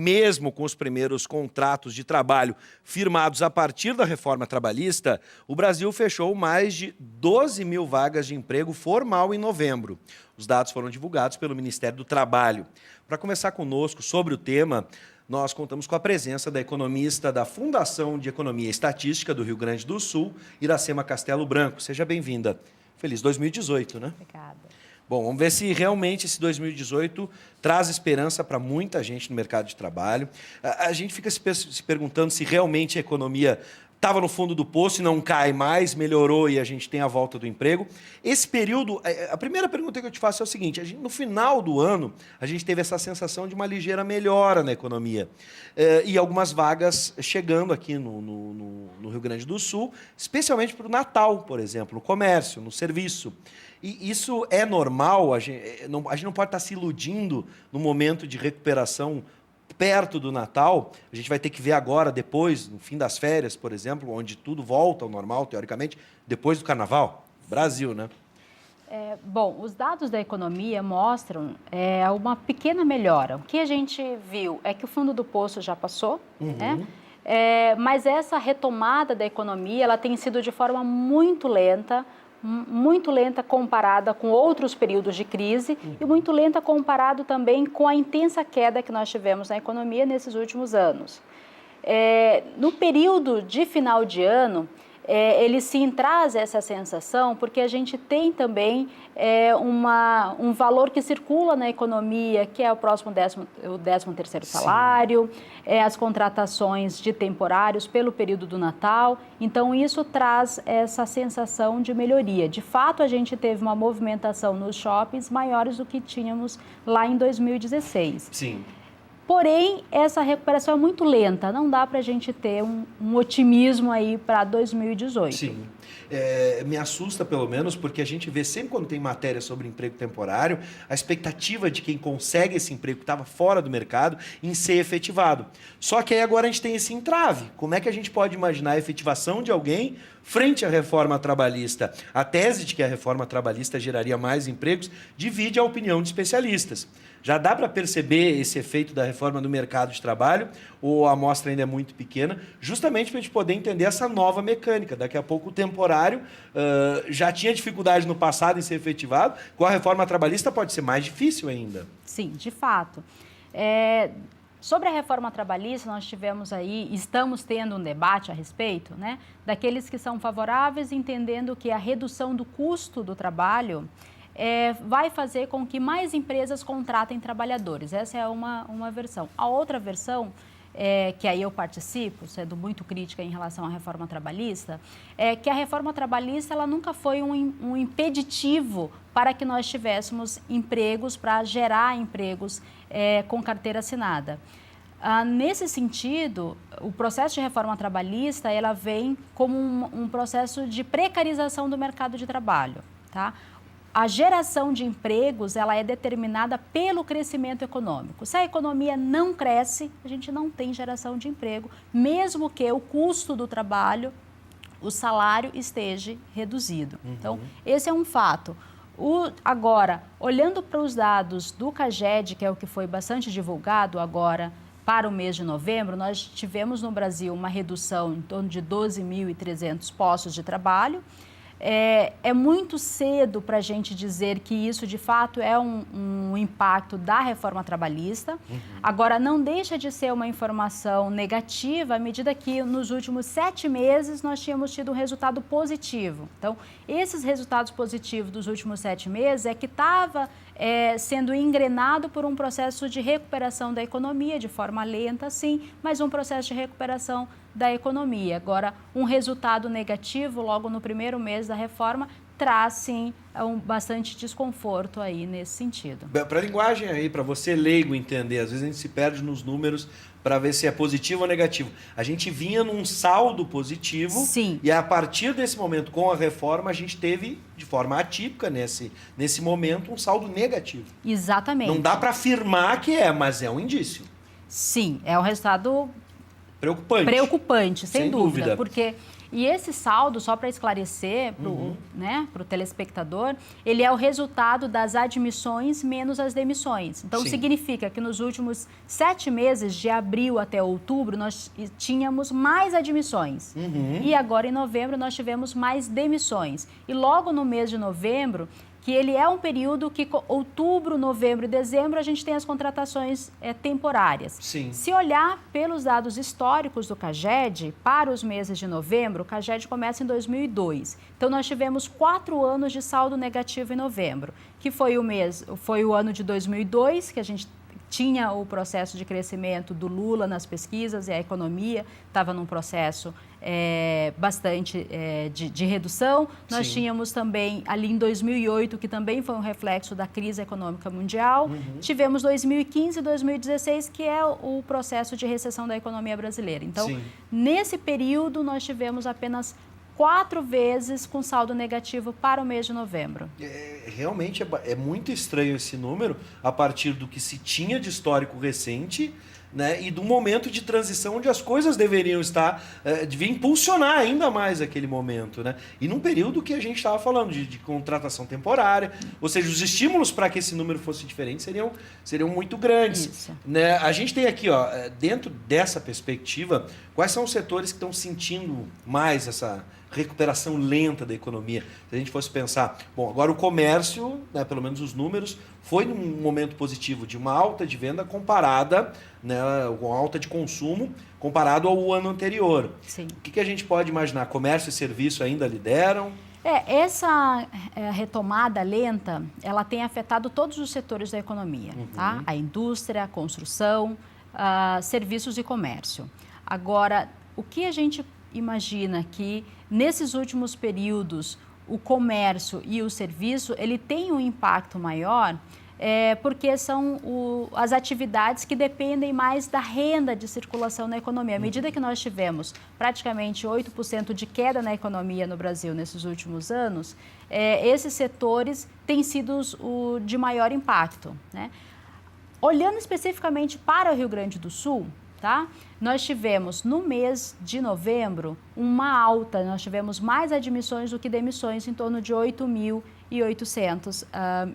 mesmo com os primeiros contratos de trabalho firmados a partir da reforma trabalhista, o Brasil fechou mais de 12 mil vagas de emprego formal em novembro. Os dados foram divulgados pelo Ministério do Trabalho. Para conversar conosco sobre o tema, nós contamos com a presença da economista da Fundação de Economia e Estatística do Rio Grande do Sul, Iracema Castelo Branco. Seja bem-vinda. Feliz 2018, né? Obrigada. Bom, vamos ver se realmente esse 2018 traz esperança para muita gente no mercado de trabalho. A gente fica se perguntando se realmente a economia estava no fundo do poço e não cai mais, melhorou e a gente tem a volta do emprego. Esse período, a primeira pergunta que eu te faço é o seguinte, no final do ano, a gente teve essa sensação de uma ligeira melhora na economia. E algumas vagas chegando aqui no Rio Grande do Sul, especialmente para o Natal, por exemplo, no comércio, no serviço. E isso é normal, a gente não pode estar se iludindo no momento de recuperação perto do Natal. A gente vai ter que ver agora, depois, no fim das férias, por exemplo, onde tudo volta ao normal, teoricamente, depois do Carnaval. Brasil, né? Bom, os dados da economia mostram uma pequena melhora. O que a gente viu é que o fundo do poço já passou, né? Mas essa retomada da economia ela tem sido de forma muito lenta comparada com outros períodos de crise e muito lenta comparado também com a intensa queda que nós tivemos na economia nesses últimos anos. No período de final de ano, ele sim traz essa sensação porque a gente tem também um valor que circula na economia, que é o próximo 13º salário, as contratações de temporários pelo período do Natal. Então, isso traz essa sensação de melhoria. De fato, a gente teve uma movimentação nos shoppings maiores do que tínhamos lá em 2016. Sim. Porém, essa recuperação é muito lenta, não dá para a gente ter um otimismo aí para 2018. Sim, me assusta pelo menos, porque a gente vê sempre quando tem matéria sobre emprego temporário, a expectativa de quem consegue esse emprego que estava fora do mercado em ser efetivado. Só que aí agora a gente tem esse entrave. Como é que a gente pode imaginar a efetivação de alguém frente à reforma trabalhista? A tese de que a reforma trabalhista geraria mais empregos divide a opinião de especialistas. Já dá para perceber esse efeito da reforma no mercado de trabalho, ou a amostra ainda é muito pequena, justamente para a gente poder entender essa nova mecânica. Daqui a pouco o temporário já tinha dificuldade no passado em ser efetivado, com a reforma trabalhista pode ser mais difícil ainda. Sim, de fato. Sobre a reforma trabalhista, nós estamos tendo um debate a respeito, né, daqueles que são favoráveis, entendendo que a redução do custo do trabalho vai fazer com que mais empresas contratem trabalhadores. Essa é uma versão. A outra versão, que aí eu participo, sendo muito crítica em relação à reforma trabalhista, é que a reforma trabalhista ela nunca foi um impeditivo para que nós tivéssemos empregos, para gerar empregos com carteira assinada. Nesse sentido, o processo de reforma trabalhista ela vem como um processo de precarização do mercado de trabalho, tá? A geração de empregos ela é determinada pelo crescimento econômico. Se a economia não cresce, a gente não tem geração de emprego, mesmo que o custo do trabalho, o salário esteja reduzido. Então, esse é um fato. Agora, olhando para os dados do CAGED, que é o que foi bastante divulgado agora para o mês de novembro, nós tivemos no Brasil uma redução em torno de 12.300 postos de trabalho. É muito cedo para a gente dizer que isso, de fato, é um impacto da reforma trabalhista. Agora, não deixa de ser uma informação negativa à medida que, nos últimos 7 meses, nós tínhamos tido um resultado positivo. Então, esses resultados positivos dos últimos 7 meses é que estava sendo engrenado por um processo de recuperação da economia, de forma lenta, sim, mas um processo de recuperação da economia. Agora, um resultado negativo logo no primeiro mês da reforma traz, sim, bastante desconforto aí nesse sentido. Para a linguagem aí, para você leigo entender, às vezes a gente se perde nos números para ver se é positivo ou negativo. A gente vinha num saldo positivo. Sim. E a partir desse momento, com a reforma, a gente teve, de forma atípica, nesse momento, um saldo negativo. Exatamente. Não dá para afirmar que mas é um indício. Sim, é um resultado preocupante. Preocupante, sem dúvida. Porque E esse saldo, só para esclarecer para o telespectador, ele é o resultado das admissões menos as demissões. Então, significa que nos últimos 7 meses, de abril até outubro, nós tínhamos mais admissões. E agora, em novembro, nós tivemos mais demissões. E logo no mês de novembro, que ele é um período que outubro, novembro e dezembro a gente tem as contratações temporárias. Sim. Se olhar pelos dados históricos do CAGED, para os meses de novembro, o CAGED começa em 2002. Então, nós tivemos 4 anos de saldo negativo em novembro, que foi o ano de 2002, que a gente tinha o processo de crescimento do Lula nas pesquisas e a economia estava num processo bastante de redução. Nós tínhamos também ali em 2008, que também foi um reflexo da crise econômica mundial. Tivemos 2015 e 2016, que é o processo de recessão da economia brasileira. Então, nesse período, nós tivemos apenas 4 vezes com saldo negativo para o mês de novembro. Realmente é muito estranho esse número, a partir do que se tinha de histórico recente, né, e do momento de transição onde as coisas deveriam estar, devia impulsionar ainda mais aquele momento, né? E num período que a gente estava falando de contratação temporária, ou seja, os estímulos para que esse número fosse diferente seriam muito grandes. Né? A gente tem aqui, dentro dessa perspectiva, quais são os setores que estão sentindo mais essa recuperação lenta da economia? Se a gente fosse pensar, bom, agora o comércio, né, pelo menos os números, foi num momento positivo de uma alta de venda comparada, né, uma alta de consumo comparado ao ano anterior. Sim. O que a gente pode imaginar? Comércio e serviço ainda lideram? Essa retomada lenta, ela tem afetado todos os setores da economia, tá? A indústria, a construção, serviços e comércio. Agora, o que a gente imagina que nesses últimos períodos o comércio e o serviço ele tem um impacto maior porque são as atividades que dependem mais da renda de circulação na economia. À medida que nós tivemos praticamente 8% de queda na economia no Brasil nesses últimos anos, esses setores têm sido o de maior impacto, né? Olhando especificamente para o Rio Grande do Sul, tá? Nós tivemos, no mês de novembro, uma alta, nós tivemos mais admissões do que demissões, em torno de 8.800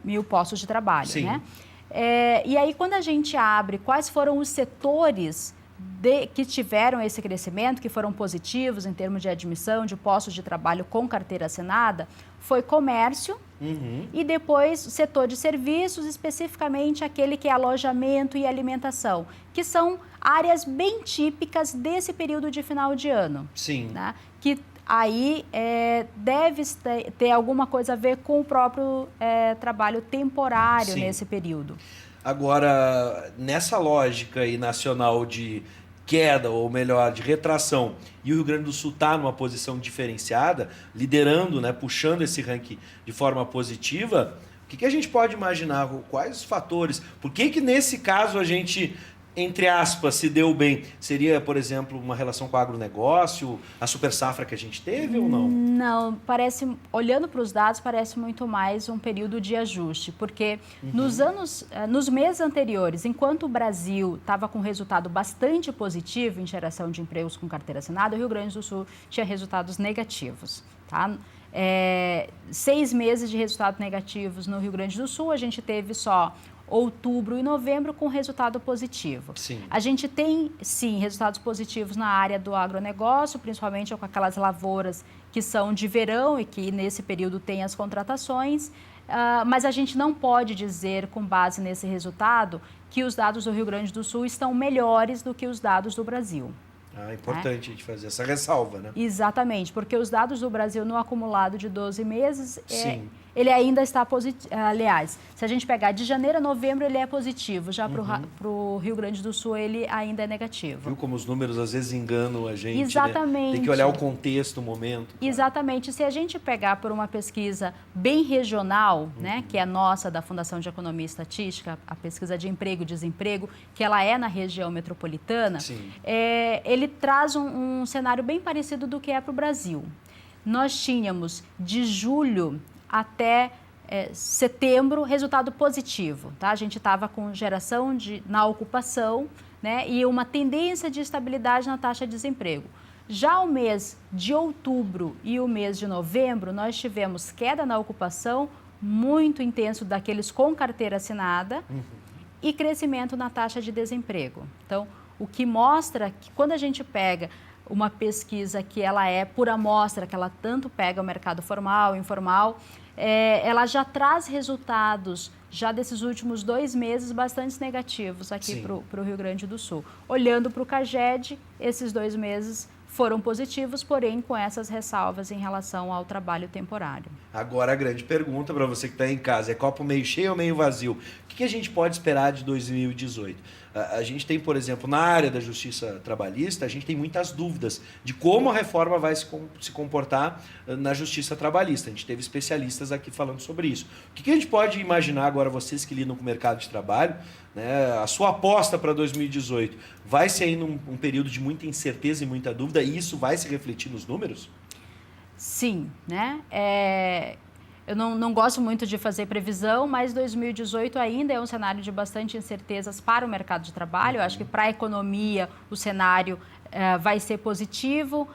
mil postos de trabalho. Sim. Né? E aí, quando a gente abre quais foram os setores que tiveram esse crescimento, que foram positivos em termos de admissão de postos de trabalho com carteira assinada, foi comércio e depois setor de serviços, especificamente aquele que é alojamento e alimentação, que são áreas bem típicas desse período de final de ano. Sim. Né? Que aí deve ter alguma coisa a ver com o próprio trabalho temporário nesse período. Agora, nessa lógica aí nacional de queda, ou melhor, de retração, e o Rio Grande do Sul está numa posição diferenciada, liderando, né, puxando esse ranking de forma positiva, o que a gente pode imaginar? Quais os fatores? Por que nesse caso a gente, entre aspas, se deu bem? Seria, por exemplo, uma relação com o agronegócio, a super safra que a gente teve ou não? Não, olhando para os dados, parece muito mais um período de ajuste, porque nos meses anteriores, enquanto o Brasil estava com resultado bastante positivo em geração de empregos com carteira assinada, o Rio Grande do Sul tinha resultados negativos, tá? 6 meses de resultados negativos no Rio Grande do Sul, a gente teve só outubro e novembro com resultado positivo. Sim. A gente tem, sim, resultados positivos na área do agronegócio, principalmente com aquelas lavouras que são de verão e que nesse período tem as contratações, mas a gente não pode dizer, com base nesse resultado, que os dados do Rio Grande do Sul estão melhores do que os dados do Brasil. É importante a gente fazer essa ressalva, né? Exatamente, porque os dados do Brasil no acumulado de 12 meses, ele ainda está positivo. Aliás, se a gente pegar de janeiro a novembro, ele é positivo, já para o Rio Grande do Sul ele ainda é negativo. Viu como os números às vezes enganam a gente? Exatamente. Né? Tem que olhar o contexto, o momento. Claro. Exatamente. Se a gente pegar por uma pesquisa bem regional, né, que é a nossa, da Fundação de Economia e Estatística, a pesquisa de emprego e desemprego, que ela é na região metropolitana, ele traz um cenário bem parecido do que é para o Brasil. Nós tínhamos de julho até setembro resultado positivo, tá? A gente estava com geração na ocupação, né, e uma tendência de estabilidade na taxa de desemprego. Já o mês de outubro e o mês de novembro, nós tivemos queda na ocupação muito intenso daqueles com carteira assinada e crescimento na taxa de desemprego. Então, o que mostra que quando a gente pega uma pesquisa que ela é por amostra, que ela tanto pega o mercado formal, informal, ela já traz resultados já desses últimos 2 meses bastante negativos aqui para o Rio Grande do Sul. Olhando para o CAGED, esses 2 meses foram positivos, porém com essas ressalvas em relação ao trabalho temporário. Agora a grande pergunta para você que está em casa, é copo meio cheio ou meio vazio? O que a gente pode esperar de 2018? A gente tem, por exemplo, na área da justiça trabalhista, a gente tem muitas dúvidas de como a reforma vai se comportar na justiça trabalhista. A gente teve especialistas aqui falando sobre isso. O que a gente pode imaginar agora, vocês que lidam com o mercado de trabalho, né, a sua aposta para 2018 vai ser ainda um período de muita incerteza e muita dúvida, e isso vai se refletir nos números? Sim, né? Eu não gosto muito de fazer previsão, mas 2018 ainda é um cenário de bastante incertezas para o mercado de trabalho. Eu acho que para a economia o cenário vai ser positivo,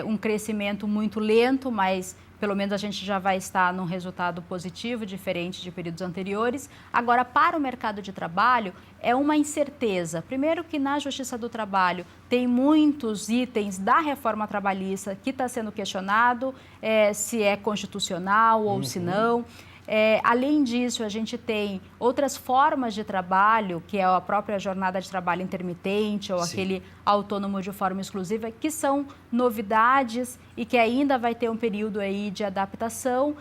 um crescimento muito lento, mas pelo menos a gente já vai estar num resultado positivo, diferente de períodos anteriores. Agora, para o mercado de trabalho, é uma incerteza. Primeiro que na Justiça do Trabalho tem muitos itens da reforma trabalhista que está sendo questionado, se é constitucional ou se não. Além disso, a gente tem outras formas de trabalho, que é a própria jornada de trabalho intermitente ou aquele autônomo de forma exclusiva, que são novidades e que ainda vai ter um período aí de adaptação,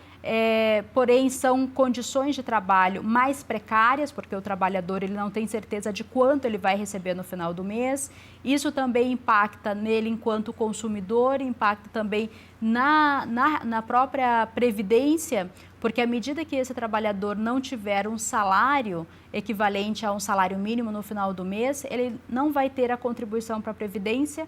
porém são condições de trabalho mais precárias, porque o trabalhador ele não tem certeza de quanto ele vai receber no final do mês. Isso também impacta nele enquanto consumidor, impacta também na própria previdência, porque à medida que esse trabalhador não tiver um salário equivalente a um salário mínimo no final do mês, ele não vai ter a contribuição para a Previdência,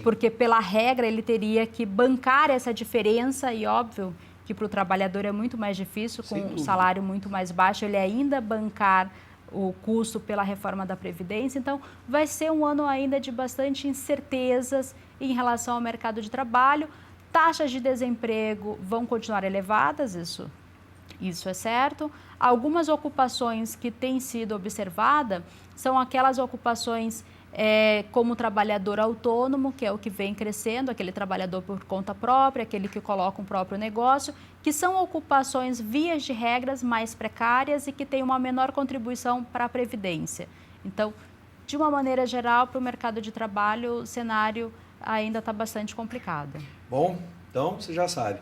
porque pela regra ele teria que bancar essa diferença e óbvio que para o trabalhador é muito mais difícil, com um salário muito mais baixo, ele ainda bancar o custo pela reforma da Previdência. Então, vai ser um ano ainda de bastante incertezas em relação ao mercado de trabalho. Taxas de desemprego vão continuar elevadas, isso é certo. Algumas ocupações que têm sido observadas são aquelas ocupações como trabalhador autônomo, que é o que vem crescendo, aquele trabalhador por conta própria, aquele que coloca um próprio negócio, que são ocupações, vias de regras, mais precárias e que têm uma menor contribuição para a Previdência. Então, de uma maneira geral, para o mercado de trabalho, o cenário ainda está bastante complicado. Bom, então você já sabe.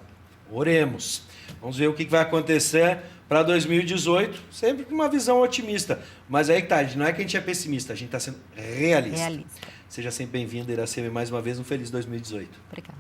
Oremos. Vamos ver o que vai acontecer para 2018, sempre com uma visão otimista. Mas aí que tá, não é que a gente é pessimista, a gente está sendo realista. Seja sempre bem-vindo, Iracema, mais uma vez um feliz 2018. Obrigada.